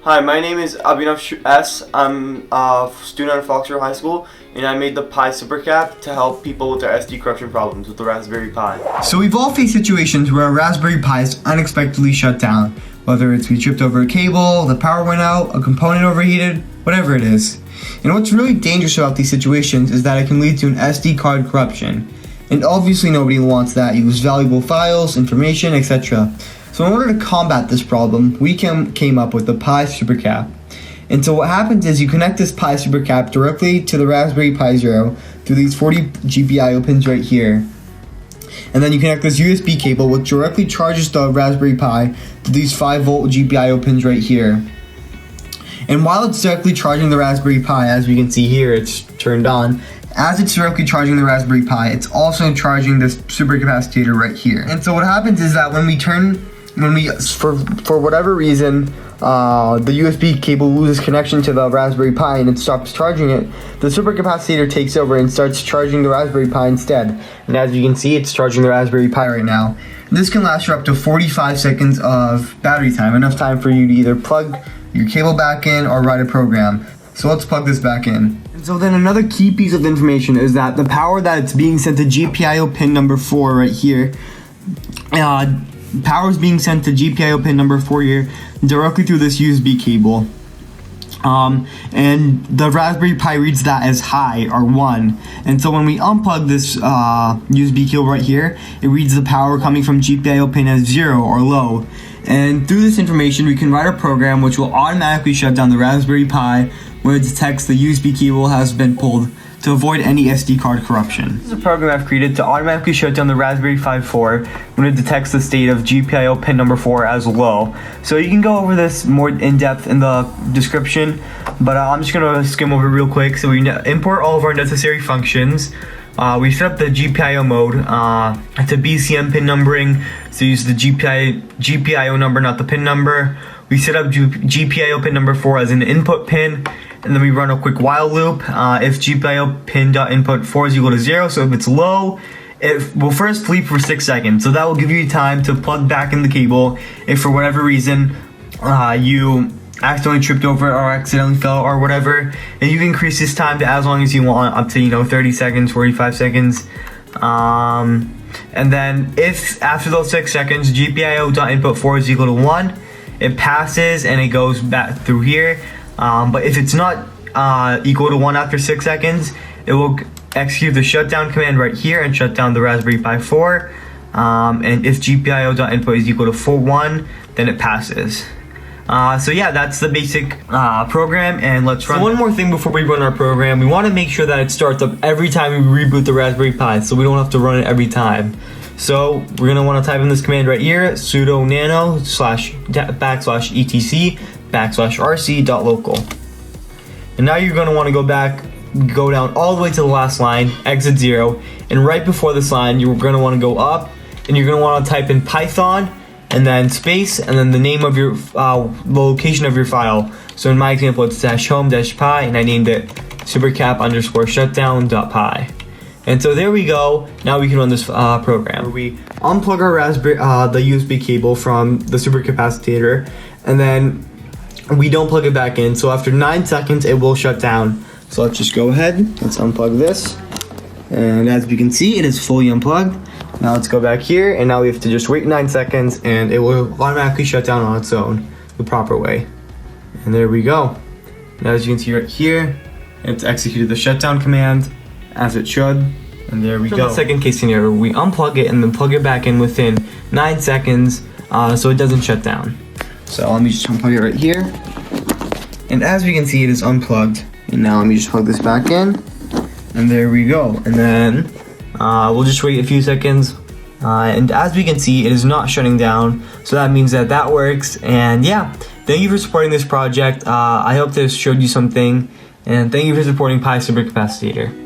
Hi, my name is Abhinav S. I'm a student at Foxborough High School, and I made the PiZ-SupCap to help people with their SD corruption problems with the Raspberry Pi. So we've all faced situations where a Raspberry Pi is unexpectedly shut down, whether it's we tripped over a cable, the power went out, a component overheated, whatever it is. And what's really dangerous about these situations is that it can lead to an SD card corruption. And obviously nobody wants that. You lose valuable files, information, etc. So in order to combat this problem, we came up with the PiZ-SupCap. And so what happens is you connect this PiZ-SupCap directly to the Raspberry Pi Zero through these 40 GPIO pins right here. And then you connect this USB cable which directly charges the Raspberry Pi to these 5-volt GPIO pins right here. And while it's directly charging the Raspberry Pi, as we can see here, it's turned on. As it's directly charging the Raspberry Pi, it's also charging this Super Capacitor right here. And so what happens is that for whatever reason, the USB cable loses connection to the Raspberry Pi and it stops charging it, the Super Capacitor takes over and starts charging the Raspberry Pi instead. And as you can see, it's charging the Raspberry Pi right now. This can last for up to 45 seconds of battery time, enough time for you to either plug your cable back in or write a program. So let's plug this back in. And so then another key piece of information is that the power that it's being sent to GPIO pin number 4 right here, power is being sent to GPIO pin number 4 here directly through this USB cable. And the Raspberry Pi reads that as high or 1. And so when we unplug this USB cable right here, it reads the power coming from GPIO pin as 0 or low. And through this information, we can write a program which will automatically shut down the Raspberry Pi when it detects the USB cable has been pulled to avoid any SD card corruption. This is a program I've created to automatically shut down the Raspberry Pi 4 when it detects the state of GPIO pin number 4 as low. So you can go over this more in depth in the description, but I'm just going to skim over it real quick. So we import all of our necessary functions. We set up the GPIO mode. It's a BCM pin numbering, so use the GPIO number, not the pin number. We set up GPIO pin number 4 as an input pin, and then we run a quick while loop. If GPIO pin.input 4 is equal to 0, so if it's low, it will first sleep for 6 seconds. So that will give you time to plug back in the cable if for whatever reason you accidentally tripped over or accidentally fell or whatever. And you can increase this time to as long as you want, up to 30 seconds, 45 seconds. And then if after those 6 seconds GPIO.input 4 is equal to 1, it passes and it goes back through here. But if it's not equal to 1 after 6 seconds, it will execute the shutdown command right here and shut down the Raspberry Pi 4. And if GPIO.input is equal to 1, then it passes. So yeah, that's the basic program, and let's run. So one more thing before we run our program, we want to make sure that it starts up every time we reboot the Raspberry Pi, so we don't have to run it every time. So we're going to want to type in this command right here, sudo nano /etc/rc.local. And now you're going to want to go down all the way to the last line, exit 0, and right before this line you're going to want to go up and you're going to want to type in Python and then space and then the name of your the location of your file. So in my example it's -home-pi, and I named it supercap_shutdown.py. And so there we go. Now we can run this program. We unplug our Raspberry, the USB cable from the Super Capacitor, and then we don't plug it back in. So after 9 seconds, it will shut down. So let's just go ahead. Let's unplug this. And as you can see, it is fully unplugged. Now let's go back here, and now we have to just wait 9 seconds, and it will automatically shut down on its own the proper way. And there we go. Now as you can see right here, it's executed the shutdown command as it should, and there we go. The second case scenario, we unplug it and then plug it back in within 9 seconds so it doesn't shut down. So let me just unplug it right here, and as we can see, it is unplugged. And now let me just plug this back in, and there we go. And then we'll just wait a few seconds, and as we can see, it is not shutting down, so that means that works. And yeah, thank you for supporting this project. I hope this showed you something, and thank you for supporting PiZ-SupCap.